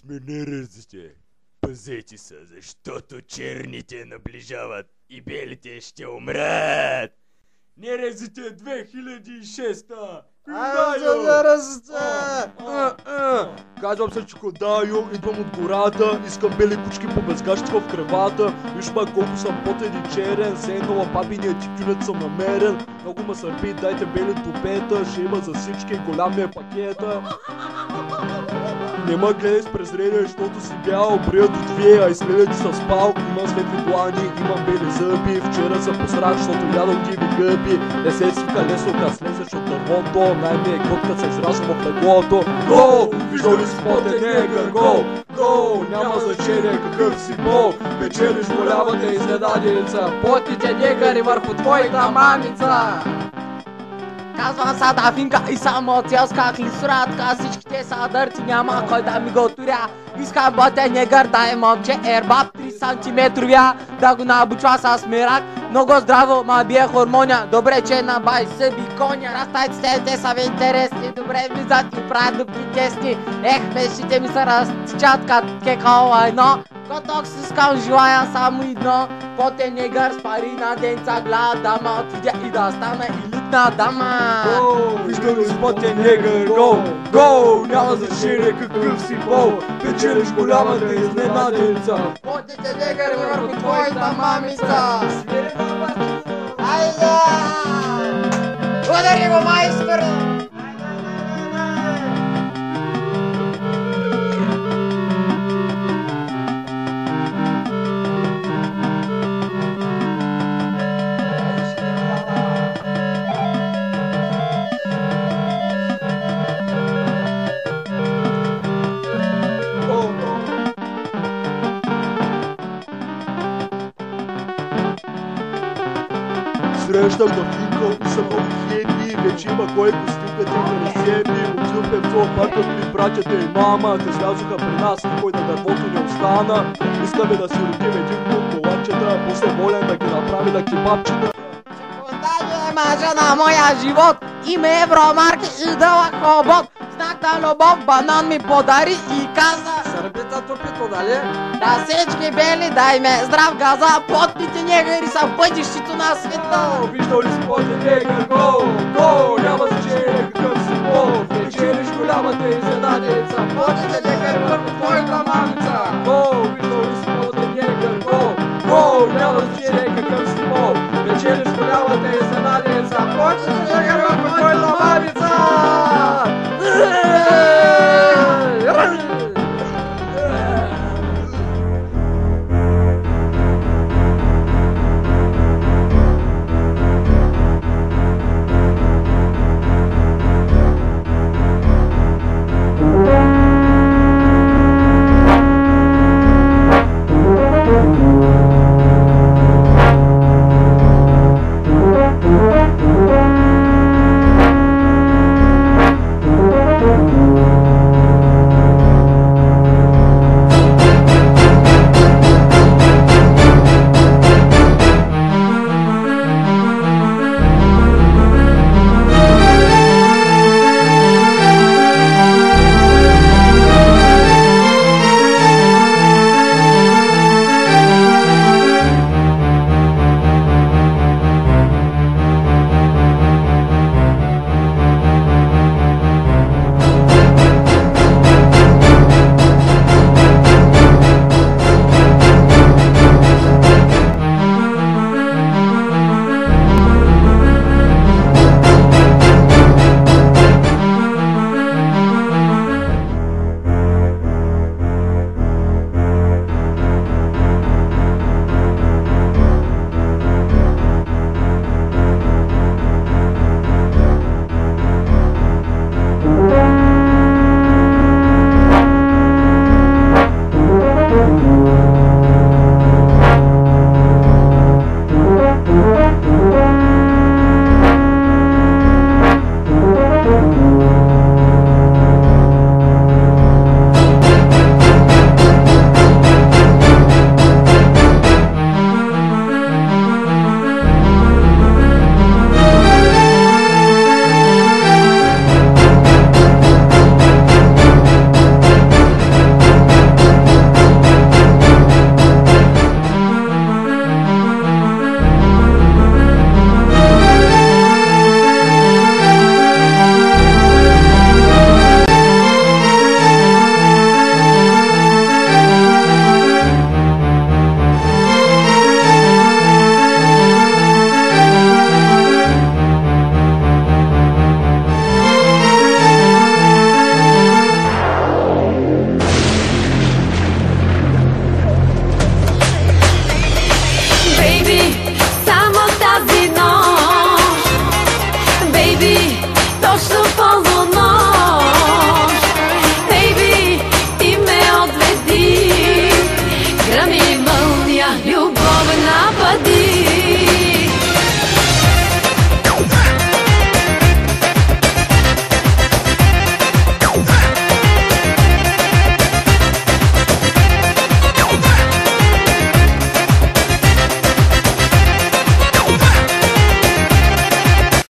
сме неръзите. Пазете се, защото черните наближават и белите ще умрат. Неръзите 2006-та! Казвам се Чикодайо, идвам от гората, искам бели кучки по безгащите в кревата. Виж ма колко съм потен и черен, все едно лапабиния тютюнет съм намерен. Много ма сърби, дайте бели топета, ще има за всички, голям е пакета. Не ма гледай с презрение, защото си бял, брият от вие, а и следите са спал. Имам светли длани, имам бели зъби, вчера се посрах, защото ядам диви гъби. Не се свика лесно, да слезеш от дървото, най-ми е котка се израсва в леглото. Гол! Виждал ли си потен негър? Гол! Гол! Няма значение какъв си бол, печелиш голямата изненаденица. Потите негъри върху твоята мамица. Казвам са да финка и само целска клисуратка. Всичките са дърти, няма кой да ми го туря. Искам ботен негър да е момче ербаб 3 см, да го набучва с мерак. Много здраво, ма бие хормоня. Добре, че на бай съби коня. Растайците те са ви интересни, добре влизат и правят дупки тести. Ех, мешите ми се разтичат като кекала едно. Коток си искам, желая само едно. Потен негър с пари на денца, гледа дама, отидя и да стана елитна дама. Виждал ли си потен негър? Гол! Гол! Няма значение какъв си бол, печелиш голямата изненаденица. Потите негъри върху твоята мамица. Айде! Удари го, майстор! Срещах да финка и съм много хепи, вече има кой костюмка тръгна на себе. Отидох певцова парка при братята и мама, те слязоха при нас, никой на дървото не остана. Искаме да си родим един куп колачета, после волен да ги направи на кебабчета. Чикодайо е мъжа на моя живот, име Евромарки и дълъг хобот. Знак на любов банан ми подари и каза: Сърбита тупито, нали? да всички бели дай ме здрав газа, потните негъри са бъдещето на света. Виждал ли си потен негър? Гол! Гол! Няма значение какъв си бол, печелиш голямата изненаденица. Потните негъри върху твоята мамица. Гол!